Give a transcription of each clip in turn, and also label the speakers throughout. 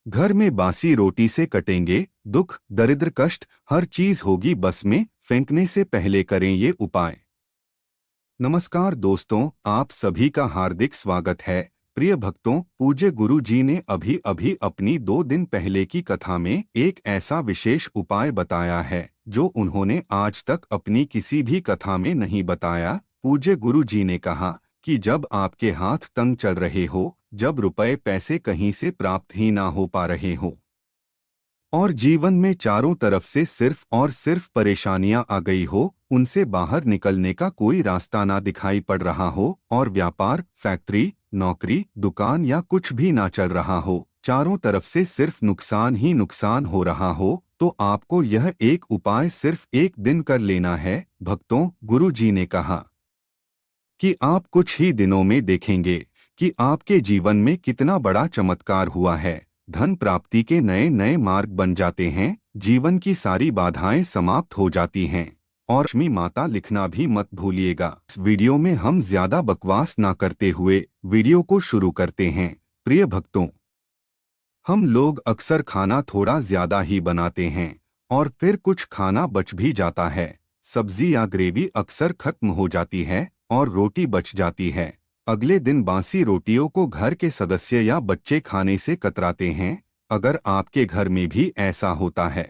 Speaker 1: घर में बासी रोटी से कटेंगे दुख दरिद्र कष्ट, हर चीज होगी बस में, फेंकने से पहले करें ये उपाय। नमस्कार दोस्तों, आप सभी का हार्दिक स्वागत है। प्रिय भक्तों, पूज्य गुरु जी ने अभी अभी अपनी 2 दिन पहले की कथा में एक ऐसा विशेष उपाय बताया है जो उन्होंने आज तक अपनी किसी भी कथा में नहीं बताया। पूज्य गुरु जी ने कहा कि जब आपके हाथ तंग चल रहे हो, जब रुपए पैसे कहीं से प्राप्त ही ना हो पा रहे हो और जीवन में चारों तरफ से सिर्फ और सिर्फ परेशानियां आ गई हो, उनसे बाहर निकलने का कोई रास्ता ना दिखाई पड़ रहा हो और व्यापार, फैक्ट्री, नौकरी, दुकान या कुछ भी ना चल रहा हो, चारों तरफ से सिर्फ नुकसान ही नुकसान हो रहा हो, तो आपको यह एक उपाय सिर्फ 1 दिन कर लेना है। भक्तों, गुरु जी ने कहा कि आप कुछ ही दिनों में देखेंगे कि आपके जीवन में कितना बड़ा चमत्कार हुआ है। धन प्राप्ति के नए नए मार्ग बन जाते हैं, जीवन की सारी बाधाएं समाप्त हो जाती हैं और लक्ष्मी माता लिखना भी मत भूलिएगा। इस वीडियो में हम ज्यादा बकवास ना करते हुए वीडियो को शुरू करते हैं। प्रिय भक्तों, हम लोग अक्सर खाना थोड़ा ज्यादा ही बनाते हैं और फिर कुछ खाना बच भी जाता है। सब्जी या ग्रेवी अक्सर खत्म हो जाती है और रोटी बच जाती है। अगले दिन बासी रोटियों को घर के सदस्य या बच्चे खाने से कतराते हैं। अगर आपके घर में भी ऐसा होता है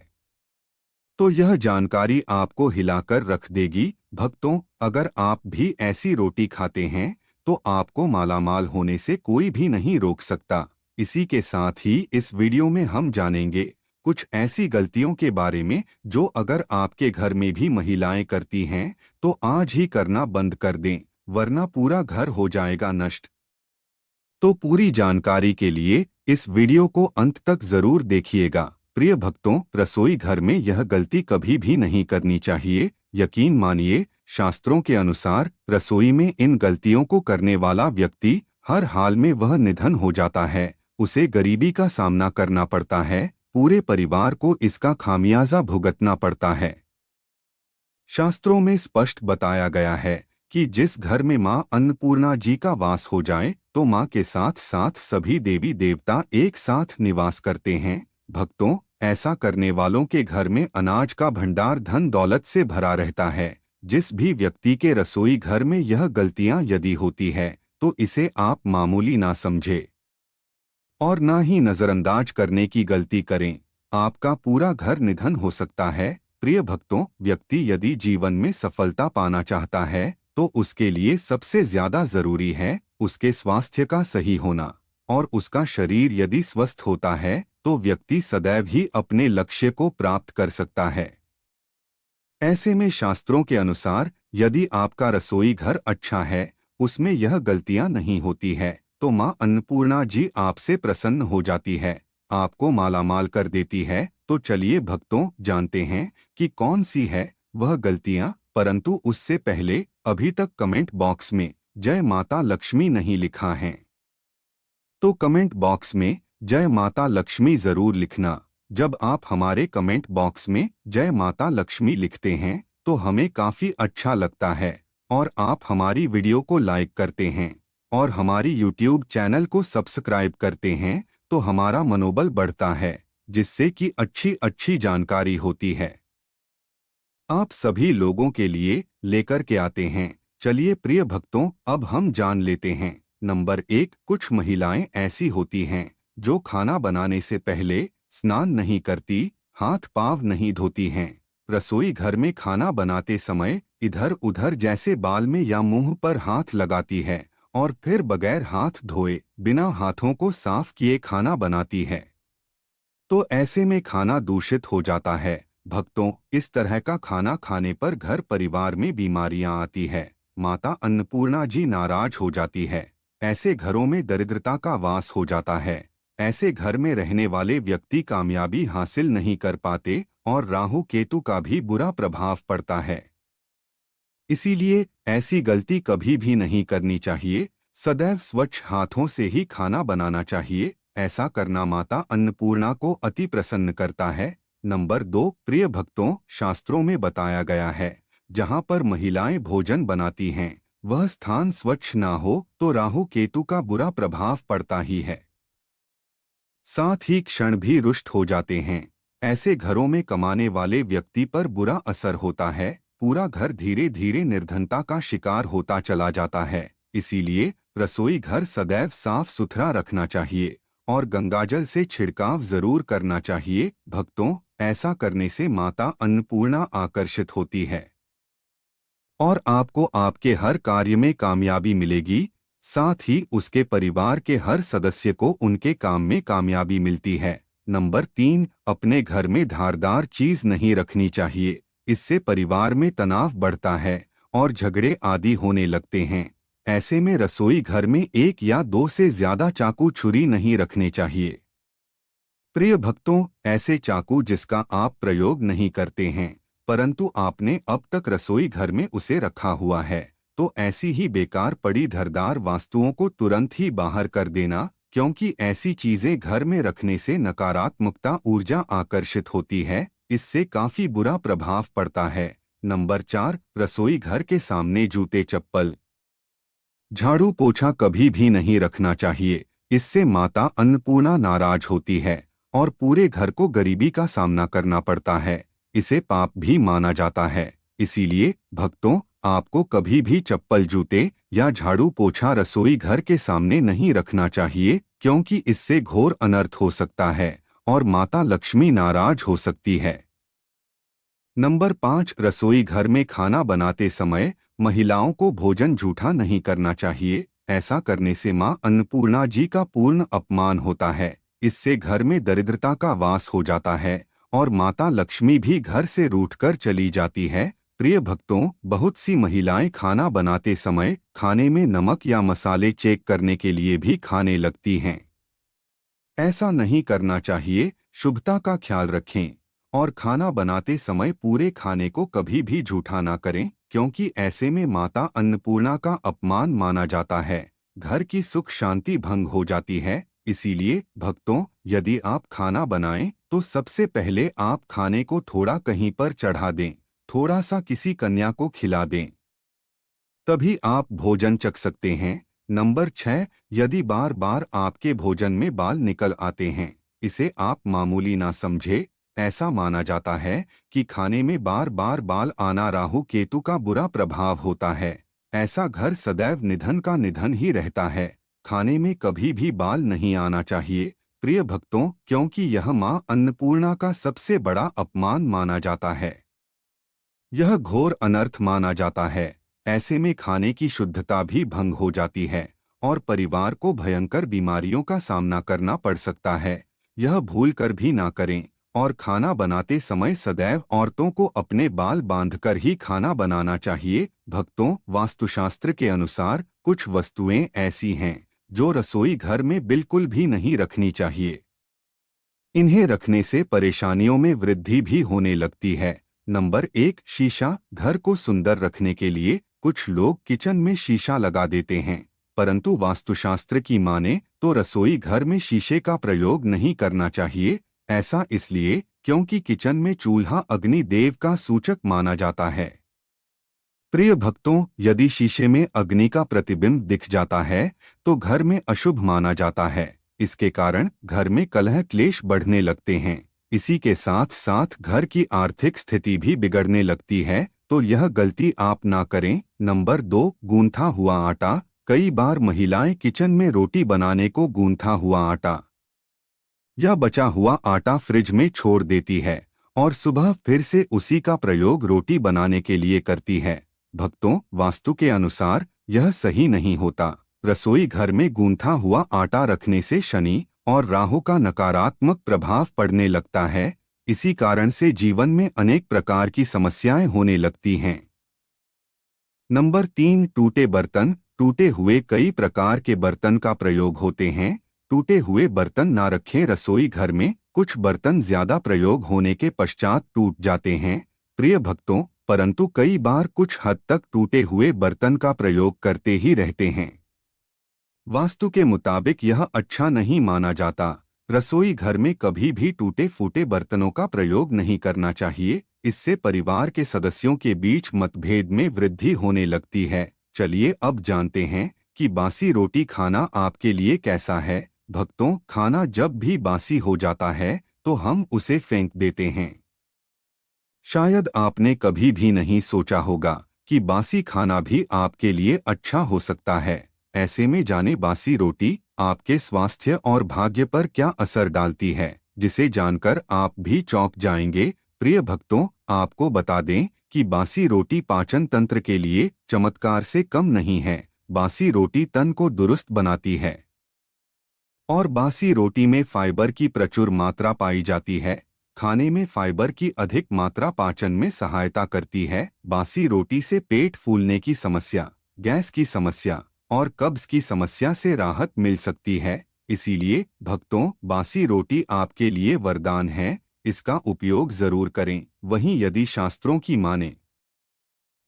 Speaker 1: तो यह जानकारी आपको हिलाकर रख देगी। भक्तों, अगर आप भी ऐसी रोटी खाते हैं तो आपको मालामाल होने से कोई भी नहीं रोक सकता। इसी के साथ ही इस वीडियो में हम जानेंगे कुछ ऐसी गलतियों के बारे में जो अगर आपके घर में भी महिलाएं करती हैं तो आज ही करना बंद कर दें, वरना पूरा घर हो जाएगा नष्ट। तो पूरी जानकारी के लिए इस वीडियो को अंत तक जरूर देखिएगा। प्रिय भक्तों, रसोई घर में यह गलती कभी भी नहीं करनी चाहिए। यकीन मानिए, शास्त्रों के अनुसार रसोई में इन गलतियों को करने वाला व्यक्ति हर हाल में वह निधन हो जाता है, उसे गरीबी का सामना करना पड़ता है, पूरे परिवार को इसका खामियाजा भुगतना पड़ता है। शास्त्रों में स्पष्ट बताया गया है कि जिस घर में मां अन्नपूर्णा जी का वास हो जाए तो मां के साथ साथ सभी देवी देवता एक साथ निवास करते हैं। भक्तों, ऐसा करने वालों के घर में अनाज का भंडार धन दौलत से भरा रहता है। जिस भी व्यक्ति के रसोई घर में यह गलतियां यदि होती है तो इसे आप मामूली ना समझे और ना ही नजरअंदाज करने की गलती करें। आपका पूरा घर निधन हो सकता है। प्रिय भक्तों, व्यक्ति यदि जीवन में सफलता पाना चाहता है तो उसके लिए सबसे ज्यादा जरूरी है उसके स्वास्थ्य का सही होना, और उसका शरीर यदि स्वस्थ होता है तो व्यक्ति सदैव ही अपने लक्ष्य को प्राप्त कर सकता है। ऐसे में शास्त्रों के अनुसार यदि आपका रसोई घर अच्छा है, उसमें यह गलतियां नहीं होती है, तो मां अन्नपूर्णा जी आपसे प्रसन्न हो जाती है, आपको मालामाल कर देती है। तो चलिए भक्तों, जानते हैं कि कौन सी है वह गलतियां। परंतु उससे पहले अभी तक कमेंट बॉक्स में जय माता लक्ष्मी नहीं लिखा है तो कमेंट बॉक्स में जय माता लक्ष्मी जरूर लिखना। जब आप हमारे कमेंट बॉक्स में जय माता लक्ष्मी लिखते हैं तो हमें काफी अच्छा लगता है और आप हमारी वीडियो को लाइक करते हैं और हमारी यूट्यूब चैनल को सब्सक्राइब करते हैं तो हमारा मनोबल बढ़ता है, जिससे कि अच्छी अच्छी जानकारी होती है आप सभी लोगों के लिए लेकर के आते हैं। चलिए प्रिय भक्तों, अब हम जान लेते हैं। नंबर 1, कुछ महिलाएं ऐसी होती हैं जो खाना बनाने से पहले स्नान नहीं करती, हाथ पाँव नहीं धोती हैं। रसोई घर में खाना बनाते समय इधर उधर जैसे बाल में या मुंह पर हाथ लगाती है और फिर बगैर हाथ धोए बिना हाथों को साफ किए खाना बनाती है, तो ऐसे में खाना दूषित हो जाता है। भक्तों, इस तरह का खाना खाने पर घर परिवार में बीमारियां आती है, माता अन्नपूर्णा जी नाराज हो जाती है, ऐसे घरों में दरिद्रता का वास हो जाता है, ऐसे घर में रहने वाले व्यक्ति कामयाबी हासिल नहीं कर पाते और राहु केतु का भी बुरा प्रभाव पड़ता है। इसीलिए ऐसी गलती कभी भी नहीं करनी चाहिए। सदैव स्वच्छ हाथों से ही खाना बनाना चाहिए। ऐसा करना माता अन्नपूर्णा को अति प्रसन्न करता है। नंबर 2, प्रिय भक्तों, शास्त्रों में बताया गया है जहाँ पर महिलाएं भोजन बनाती हैं वह स्थान स्वच्छ ना हो तो राहु केतु का बुरा प्रभाव पड़ता ही है। साथ ही क्षण भी रुष्ट हो जाते हैं। ऐसे घरों में कमाने वाले व्यक्ति पर बुरा असर होता है। पूरा घर धीरे धीरे निर्धनता का शिकार होता चला जाता है। इसीलिए रसोई घर सदैव साफ सुथरा रखना चाहिए और गंगाजल से छिड़काव जरूर करना चाहिए। भक्तों, ऐसा करने से माता अन्नपूर्णा आकर्षित होती है और आपको आपके हर कार्य में कामयाबी मिलेगी। साथ ही उसके परिवार के हर सदस्य को उनके काम में कामयाबी मिलती है। नंबर 3, अपने घर में धारदार चीज नहीं रखनी चाहिए। इससे परिवार में तनाव बढ़ता है और झगड़े आदि होने लगते हैं। ऐसे में रसोई घर में 1 या 2 से ज्यादा चाकू छुरी नहीं रखने चाहिए। प्रिय भक्तों, ऐसे चाकू जिसका आप प्रयोग नहीं करते हैं परंतु आपने अब तक रसोई घर में उसे रखा हुआ है, तो ऐसी ही बेकार पड़ी धारदार वस्तुओं को तुरंत ही बाहर कर देना, क्योंकि ऐसी चीजें घर में रखने से नकारात्मकता ऊर्जा आकर्षित होती है। इससे काफी बुरा प्रभाव पड़ता है। नंबर 4, रसोई घर के सामने जूते चप्पल झाड़ू पोछा कभी भी नहीं रखना चाहिए। इससे माता अन्नपूर्णा नाराज होती है और पूरे घर को गरीबी का सामना करना पड़ता है। इसे पाप भी माना जाता है। इसीलिए भक्तों, आपको कभी भी चप्पल, जूते या झाड़ू पोछा रसोई घर के सामने नहीं रखना चाहिए, क्योंकि इससे घोर अनर्थ हो सकता है और माता लक्ष्मी नाराज हो सकती है। नंबर 5, रसोई घर में खाना बनाते समय महिलाओं को भोजन जूठा नहीं करना चाहिए। ऐसा करने से मां अन्नपूर्णा जी का पूर्ण अपमान होता है। इससे घर में दरिद्रता का वास हो जाता है और माता लक्ष्मी भी घर से रूठकर चली जाती है। प्रिय भक्तों, बहुत सी महिलाएं खाना बनाते समय खाने में नमक या मसाले चेक करने के लिए भी खाने लगती हैं। ऐसा नहीं करना चाहिए। शुभता का ख्याल रखें और खाना बनाते समय पूरे खाने को कभी भी जूठा ना करें, क्योंकि ऐसे में माता अन्नपूर्णा का अपमान माना जाता है। घर की सुख शांति भंग हो जाती है। इसीलिए भक्तों, यदि आप खाना बनाएं तो सबसे पहले आप खाने को थोड़ा कहीं पर चढ़ा दें, थोड़ा सा किसी कन्या को खिला दें, तभी आप भोजन चख सकते हैं। नंबर 6, यदि बार बार आपके भोजन में बाल निकल आते हैं, इसे आप मामूली ना समझे। ऐसा माना जाता है कि खाने में बार बार बाल आना राहु केतु का बुरा प्रभाव होता है। ऐसा घर सदैव निधन का निधन ही रहता है। खाने में कभी भी बाल नहीं आना चाहिए प्रिय भक्तों, क्योंकि यह मां अन्नपूर्णा का सबसे बड़ा अपमान माना जाता है। यह घोर अनर्थ माना जाता है। ऐसे में खाने की शुद्धता भी भंग हो जाती है और परिवार को भयंकर बीमारियों का सामना करना पड़ सकता है। यह भूल कर भी ना करें और खाना बनाते समय सदैव औरतों को अपने बाल बांधकर ही खाना बनाना चाहिए। भक्तों, वास्तुशास्त्र के अनुसार कुछ वस्तुएं ऐसी हैं जो रसोई घर में बिल्कुल भी नहीं रखनी चाहिए। इन्हें रखने से परेशानियों में वृद्धि भी होने लगती है। नंबर 1, शीशा। घर को सुंदर रखने के लिए कुछ लोग किचन में शीशा लगा देते हैं, परंतु वास्तुशास्त्र की माने तो रसोई घर में शीशे का प्रयोग नहीं करना चाहिए। ऐसा इसलिए क्योंकि किचन में चूल्हा अग्नि देव का सूचक माना जाता है। प्रिय भक्तों, यदि शीशे में अग्नि का प्रतिबिंब दिख जाता है तो घर में अशुभ माना जाता है। इसके कारण घर में कलह क्लेश बढ़ने लगते हैं। इसी के साथ साथ घर की आर्थिक स्थिति भी बिगड़ने लगती है, तो यह गलती आप ना करें। नंबर 2, गूंथा हुआ आटा। कई बार महिलाएं किचन में रोटी बनाने को गूंथा हुआ आटा या बचा हुआ आटा फ्रिज में छोड़ देती है और सुबह फिर से उसी का प्रयोग रोटी बनाने के लिए करती है। भक्तों, वास्तु के अनुसार यह सही नहीं होता। रसोई घर में गूंथा हुआ आटा रखने से शनि और राहु का नकारात्मक प्रभाव पड़ने लगता है। इसी कारण से जीवन में अनेक प्रकार की समस्याएं होने लगती हैं। नंबर 3, टूटे बर्तन। टूटे हुए कई प्रकार के बर्तन का प्रयोग होते हैं। टूटे हुए बर्तन ना रखें रसोई घर में। कुछ बर्तन ज्यादा प्रयोग होने के पश्चात टूट जाते हैं प्रिय भक्तों, परंतु कई बार कुछ हद तक टूटे हुए बर्तन का प्रयोग करते ही रहते हैं। वास्तु के मुताबिक यह अच्छा नहीं माना जाता। रसोई घर में कभी भी टूटे फूटे बर्तनों का प्रयोग नहीं करना चाहिए। इससे परिवार के सदस्यों के बीच मतभेद में वृद्धि होने लगती है। चलिए अब जानते हैं कि बासी रोटी खाना आपके लिए कैसा है। भक्तों, खाना जब भी बासी हो जाता है तो हम उसे फेंक देते हैं। शायद आपने कभी भी नहीं सोचा होगा कि बासी खाना भी आपके लिए अच्छा हो सकता है। ऐसे में जाने बासी रोटी आपके स्वास्थ्य और भाग्य पर क्या असर डालती है, जिसे जानकर आप भी चौंक जाएंगे। प्रिय भक्तों, आपको बता दें कि बासी रोटी पाचन तंत्र के लिए चमत्कार से कम नहीं है। बासी रोटी तन को दुरुस्त बनाती है और बासी रोटी में फाइबर की प्रचुर मात्रा पाई जाती है। खाने में फाइबर की अधिक मात्रा पाचन में सहायता करती है। बासी रोटी से पेट फूलने की समस्या, गैस की समस्या और कब्ज की समस्या से राहत मिल सकती है। इसीलिए भक्तों, बासी रोटी आपके लिए वरदान है। इसका उपयोग जरूर करें। वहीं यदि शास्त्रों की माने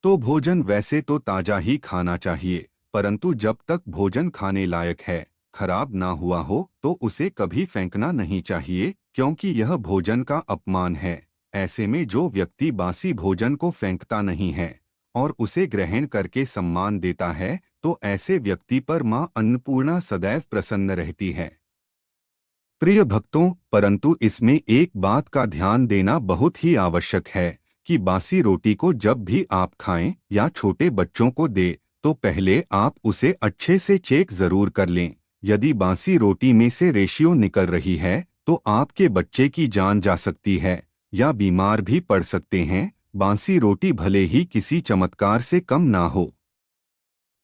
Speaker 1: तो भोजन वैसे तो ताजा ही खाना चाहिए, परंतु जब तक भोजन खाने लायक है, खराब ना हुआ हो, तो उसे कभी फेंकना नहीं चाहिए, क्योंकि यह भोजन का अपमान है। ऐसे में जो व्यक्ति बासी भोजन को फेंकता नहीं है और उसे ग्रहण करके सम्मान देता है, तो ऐसे व्यक्ति पर मां अन्नपूर्णा सदैव प्रसन्न रहती है। प्रिय भक्तों, परंतु इसमें एक बात का ध्यान देना बहुत ही आवश्यक है कि बासी रोटी को जब भी आप खाएं या छोटे बच्चों को दे, तो पहले आप उसे अच्छे से चेक जरूर कर लें। यदि बासी रोटी में से रेशियो निकल रही है तो आपके बच्चे की जान जा सकती है या बीमार भी पड़ सकते हैं। बासी रोटी भले ही किसी चमत्कार से कम ना हो,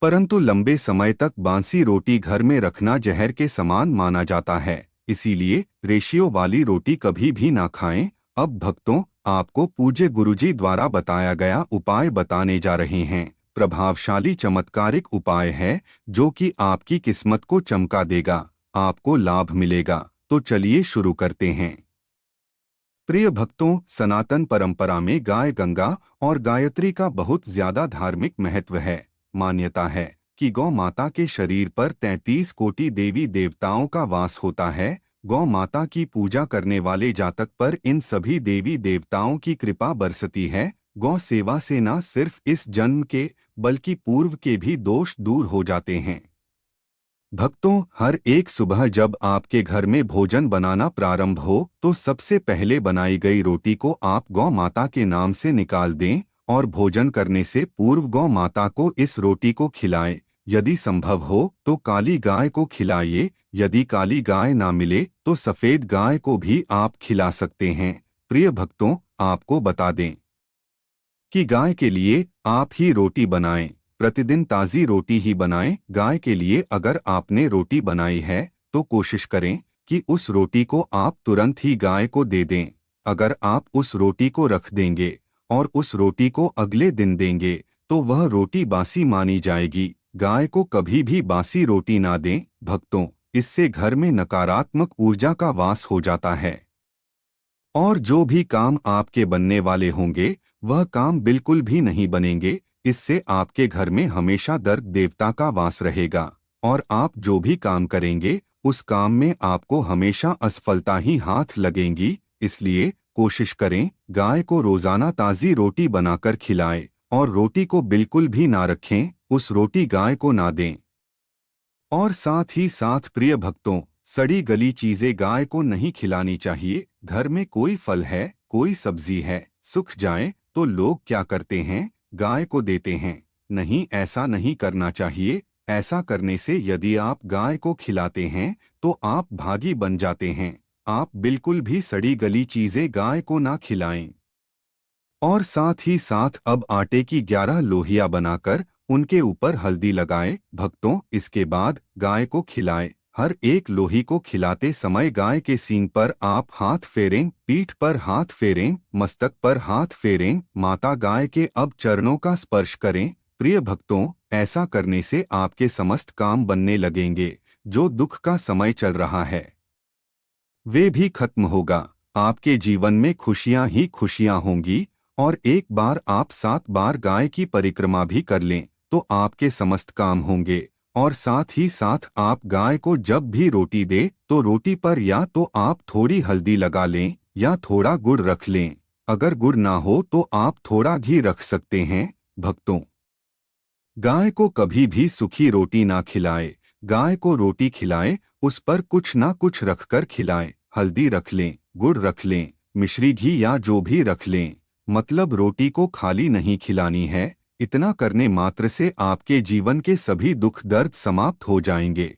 Speaker 1: परंतु लंबे समय तक बासी रोटी घर में रखना जहर के समान माना जाता है। इसीलिए रेशियो वाली रोटी कभी भी ना खाएं। अब भक्तों, आपको पूज्य गुरुजी द्वारा बताया गया उपाय बताने जा रहे हैं। प्रभावशाली चमत्कारिक उपाय है जो कि आपकी किस्मत को चमका देगा, आपको लाभ मिलेगा। तो चलिए शुरू करते हैं। प्रिय भक्तों, सनातन परंपरा में गाय गंगा और गायत्री का बहुत ज्यादा धार्मिक महत्व है। मान्यता है कि गौ माता के शरीर पर 33 कोटि देवी देवताओं का वास होता है। गौ माता की पूजा करने वाले जातक पर इन सभी देवी देवताओं की कृपा बरसती है। गौ सेवा से न सिर्फ इस जन्म के बल्कि पूर्व के भी दोष दूर हो जाते हैं। भक्तों, हर एक सुबह जब आपके घर में भोजन बनाना प्रारंभ हो तो सबसे पहले बनाई गई रोटी को आप गौ माता के नाम से निकाल दें और भोजन करने से पूर्व गौ माता को इस रोटी को खिलाएं। यदि संभव हो तो काली गाय को खिलाइए। यदि काली गाय ना मिले तो सफेद गाय को भी आप खिला सकते हैं। प्रिय भक्तों, आपको बता दें कि गाय के लिए आप ही रोटी बनाएं। प्रतिदिन ताज़ी रोटी ही बनाएं। गाय के लिए अगर आपने रोटी बनाई है तो कोशिश करें कि उस रोटी को आप तुरंत ही गाय को दे दें। अगर आप उस रोटी को रख देंगे और उस रोटी को अगले दिन देंगे तो वह रोटी बासी मानी जाएगी। गाय को कभी भी बासी रोटी ना दें। भक्तों, इससे घर में नकारात्मक ऊर्जा का वास हो जाता है और जो भी काम आपके बनने वाले होंगे वह काम बिल्कुल भी नहीं बनेंगे। इससे आपके घर में हमेशा दर्द देवता का वास रहेगा और आप जो भी काम करेंगे उस काम में आपको हमेशा असफलता ही हाथ लगेंगी। इसलिए कोशिश करें गाय को रोजाना ताज़ी रोटी बनाकर खिलाएं और रोटी को बिल्कुल भी ना रखें, उस रोटी गाय को ना दें। और साथ ही साथ प्रिय भक्तों, सड़ी गली चीजें गाय को नहीं खिलानी चाहिए। घर में कोई फल है, कोई सब्जी है, सूख जाए तो लोग क्या करते हैं, गाय को देते हैं। नहीं, ऐसा नहीं करना चाहिए। ऐसा करने से यदि आप गाय को खिलाते हैं तो आप भागी बन जाते हैं। आप बिल्कुल भी सड़ी गली चीजें गाय को ना खिलाएं। और साथ ही साथ अब आटे की 11 लोहिया बनाकर उनके ऊपर हल्दी लगाएं। भक्तों, इसके बाद गाय को खिलाएं। हर एक लोही को खिलाते समय गाय के सींग पर आप हाथ फेरें, पीठ पर हाथ फेरें, मस्तक पर हाथ फेरें। माता गाय के अब चरणों का स्पर्श करें। प्रिय भक्तों, ऐसा करने से आपके समस्त काम बनने लगेंगे। जो दुख का समय चल रहा है वे भी खत्म होगा। आपके जीवन में खुशियां ही खुशियां होंगी। और एक बार आप 7 बार गाय की परिक्रमा भी कर लें तो आपके समस्त काम होंगे। और साथ ही साथ आप गाय को जब भी रोटी दे तो रोटी पर या तो आप थोड़ी हल्दी लगा लें या थोड़ा गुड़ रख लें। अगर गुड़ ना हो तो आप थोड़ा घी रख सकते हैं। भक्तों, गाय को कभी भी सूखी रोटी ना खिलाए। गाय को रोटी खिलाएं, उस पर कुछ ना कुछ रखकर खिलाएं। हल्दी रख लें, गुड़ रख लें, मिश्री घी या जो भी रख लें। मतलब रोटी को खाली नहीं खिलानी है। इतना करने मात्र से आपके जीवन के सभी दुख दर्द समाप्त हो जाएंगे।